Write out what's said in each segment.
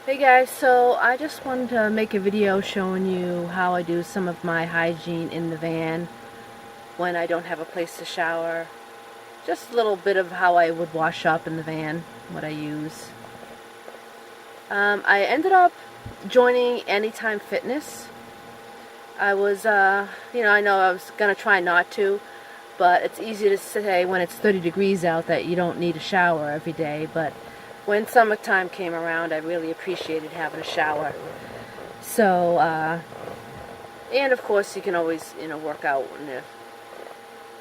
Hey guys, so I just wanted to make a video showing you how I do some of my hygiene in the van when I don't have a place to shower. Just a little bit of how I would wash up in the van, what I use. I ended up joining Anytime Fitness. I was, I know I was going to try not to, but it's easy to say when it's 30 degrees out that you don't need a shower every day, but when summertime came around, I really appreciated having a shower. So, and of course you can always, work out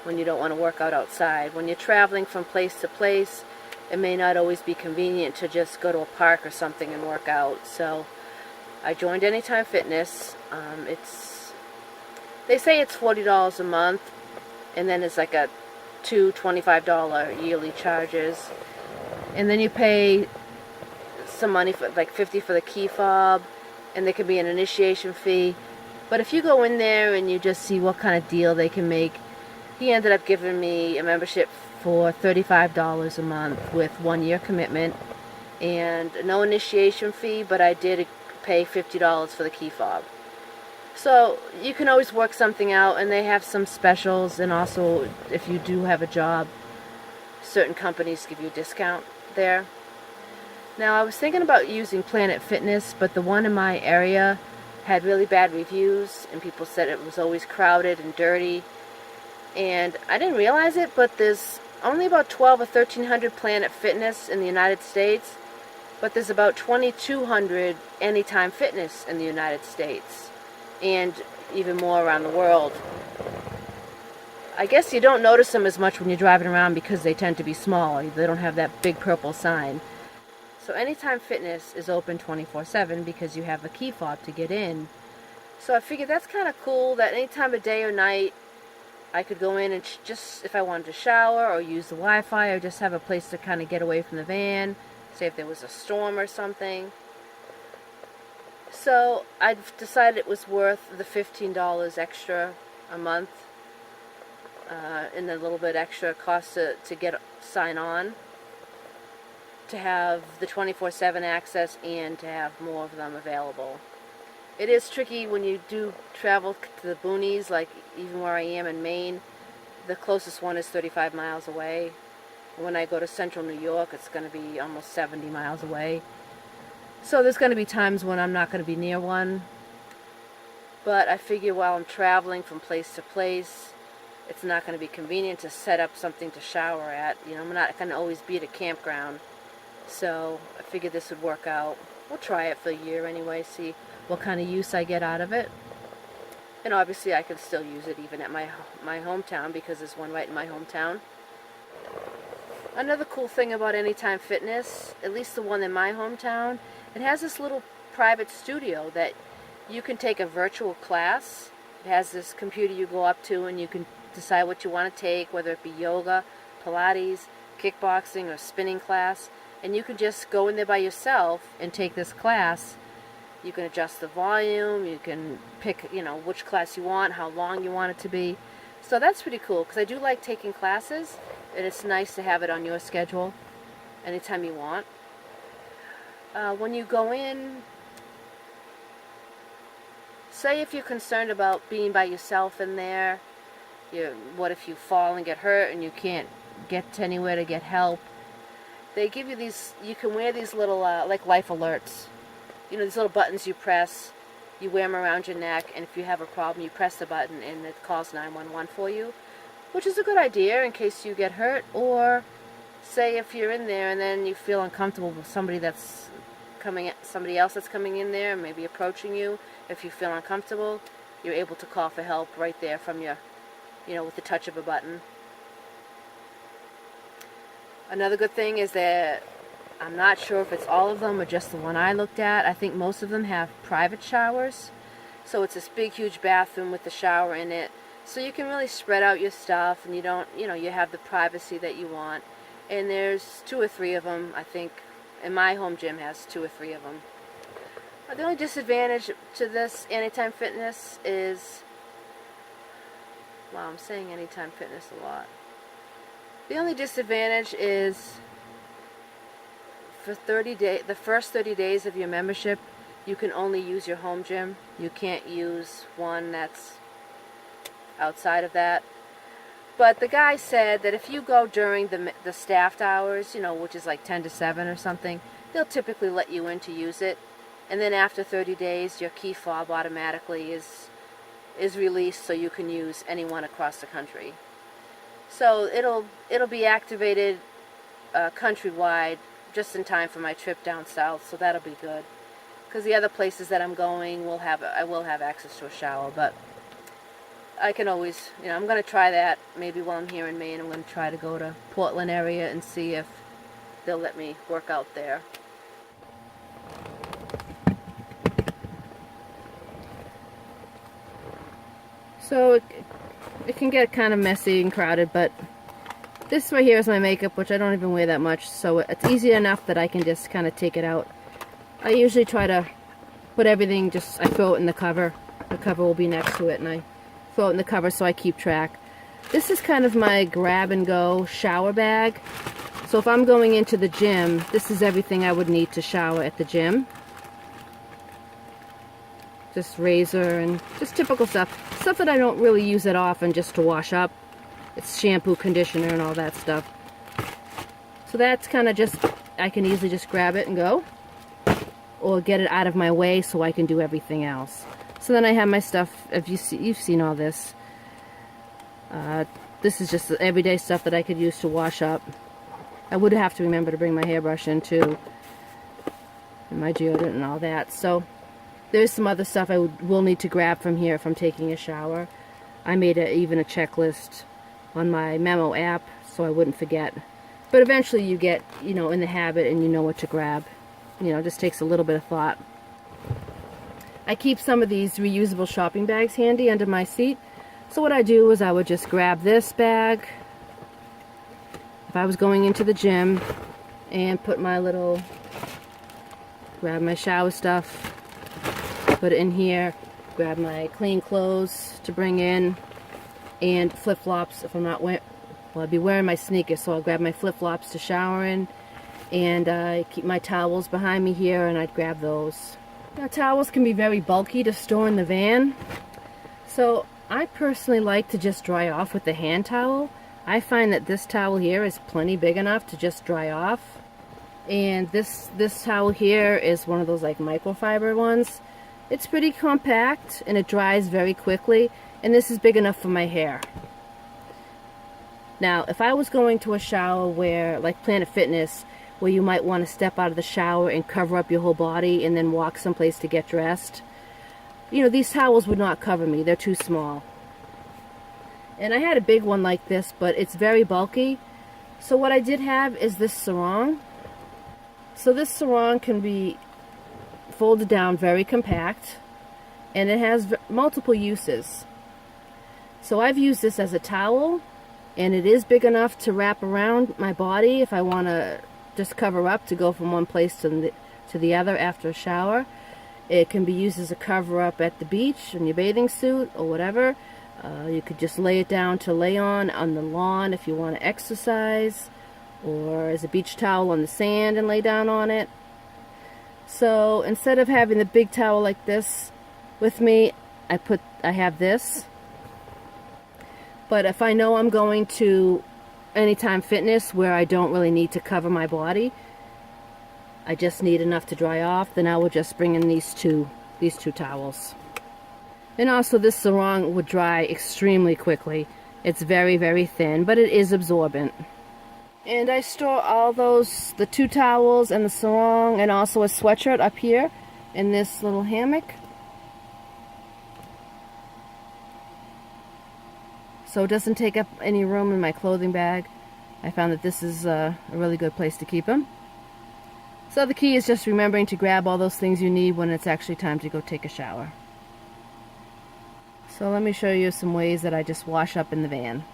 when you don't want to work out outside. When you're traveling from place to place, it may not always be convenient to just go to a park or something and work out. So I joined Anytime Fitness. They say it's $40 a month, and then it's like a $25 yearly charges. And then you pay some money for like $50 for the key fob, and there can be an initiation fee. But if you go in there and you just see what kind of deal they can make, he ended up giving me a membership for $35 a month with 1 year commitment and no initiation fee, but I did pay $50 for the key fob. So you can always work something out, and they have some specials, and also if you do have a job, certain companies give you a discount there. Now, I was thinking about using Planet Fitness, but the one in my area had really bad reviews, and people said it was always crowded and dirty. And I didn't realize it, but there's only about 12 or 1,300 Planet Fitness in the United States, but there's about 2,200 Anytime Fitness in the United States, and even more around the world. I guess you don't notice them as much when you're driving around because they tend to be small. They don't have that big purple sign. So Anytime Fitness is open 24/7 because you have a key fob to get in. So I figured that's kind of cool that any time of day or night I could go in and just, if I wanted to shower or use the Wi-Fi or just have a place to kind of get away from the van, say if there was a storm or something. So I decided it was worth the $15 extra a month, and a little bit extra cost to sign on, to have the 24/7 access and to have more of them available. It is tricky when you do travel to the boonies, like even where I am in Maine. The closest one is 35 miles away. When I go to central New York, it's going to be almost 70 miles away. So there's going to be times when I'm not going to be near one. But I figure while I'm traveling from place to place, it's not going to be convenient to set up something to shower at. I'm not going to always be at a campground. So I figured this would work out. We'll try it for a year anyway, see what kind of use I get out of it. And obviously I can still use it even at my hometown, because there's one right in my hometown. Another cool thing about Anytime Fitness, at least the one in my hometown, it has this little private studio that you can take a virtual class. It has this computer you go up to and you can decide what you want to take, whether it be yoga, Pilates, kickboxing, or spinning class. And you can just go in there by yourself and take this class. You can adjust the volume, you can pick, which class you want, how long you want it to be. So that's pretty cool, because I do like taking classes, and it's nice to have it on your schedule anytime you want. When you go in, say if you're concerned about being by yourself in there, what if you fall and get hurt and you can't get to anywhere to get help? They give you these, you can wear these little, like life alerts. These little buttons you press, you wear them around your neck, and if you have a problem, you press the button and it calls 911 for you, which is a good idea in case you get hurt, or say if you're in there and then you feel uncomfortable with somebody else that's coming in there, maybe approaching you. If you feel uncomfortable, you're able to call for help right there from your, with the touch of a button. Another good thing is that I'm not sure if it's all of them or just the one I looked at. I think most of them have private showers. So it's this big, huge bathroom with the shower in it. So you can really spread out your stuff, and you don't, you have the privacy that you want. And there's 2 or 3 of them, I think. And my home gym has 2 or 3 of them. The only disadvantage to this Anytime Fitness is, wow, I'm saying Anytime Fitness a lot. The only disadvantage is for 30 days, the first 30 days of your membership, you can only use your home gym. You can't use one that's outside of that. But the guy said that if you go during the staffed hours, you know, which is like 10 to 7 or something, they'll typically let you in to use it. And then after 30 days, your key fob automatically is released, so you can use anyone across the country. So it'll be activated countrywide just in time for my trip down south, so that'll be good. Because the other places that I'm going I will have access to a shower, but I can always, you know, I'm going to try that. Maybe while I'm here in Maine, I'm going to try to go to Portland area and see if they'll let me work out there. So it can get kind of messy and crowded, but this right here is my makeup, which I don't even wear that much, so it's easy enough that I can just kind of take it out. I usually try to put everything, I throw it in the cover. The cover will be next to it, and I throw it in the cover so I keep track. This is kind of my grab and go shower bag. So if I'm going into the gym, this is everything I would need to shower at the gym. Just razor and just typical stuff. Stuff that I don't really use that often, just to wash up. It's shampoo, conditioner, and all that stuff. So that's kind of just, I can easily just grab it and go. Or get it out of my way so I can do everything else. So then I have my stuff, if you've seen all this. This is just the everyday stuff that I could use to wash up. I would have to remember to bring my hairbrush in too. And my deodorant and all that. So there's some other stuff I will need to grab from here if I'm taking a shower. I made even a checklist on my memo app so I wouldn't forget. But eventually you get, you know, in the habit and you know what to grab. You know, it just takes a little bit of thought. I keep some of these reusable shopping bags handy under my seat. So what I do is I would just grab this bag if I was going into the gym and put my grab my shower stuff, put it in here, grab my clean clothes to bring in, and flip-flops if I'm not wearing, well, I'd be wearing my sneakers, so I'll grab my flip-flops to shower in, and I keep my towels behind me here, and I'd grab those. Now, towels can be very bulky to store in the van, so I personally like to just dry off with the hand towel. I find that this towel here is plenty big enough to just dry off, and this towel here is one of those like microfiber ones. It's pretty compact and it dries very quickly, and this is big enough for my hair. Now, if I was going to a shower where, like Planet Fitness, where you might want to step out of the shower and cover up your whole body and then walk someplace to get dressed, you know, these towels would not cover me. They're too small. And I had a big one like this, but it's very bulky. So what I did have is this sarong. So this sarong can be folded down very compact, and it has multiple uses. So I've used this as a towel, and it is big enough to wrap around my body if I want to just cover up to go from one place to the other after a shower. It can be used as a cover up at the beach in your bathing suit or whatever. You could just lay it down to lay on the lawn if you want to exercise, or as a beach towel on the sand and lay down on it. So instead of having the big towel like this with me, I have this. But if I know I'm going to Anytime Fitness where I don't really need to cover my body, I just need enough to dry off, then I will just bring in these two towels. And also this sarong would dry extremely quickly. It's very, very thin, but it is absorbent. And I store all those, the 2 towels and the sarong and also a sweatshirt up here in this little hammock. So it doesn't take up any room in my clothing bag. I found that this is a really good place to keep them. So the key is just remembering to grab all those things you need when it's actually time to go take a shower. So let me show you some ways that I just wash up in the van.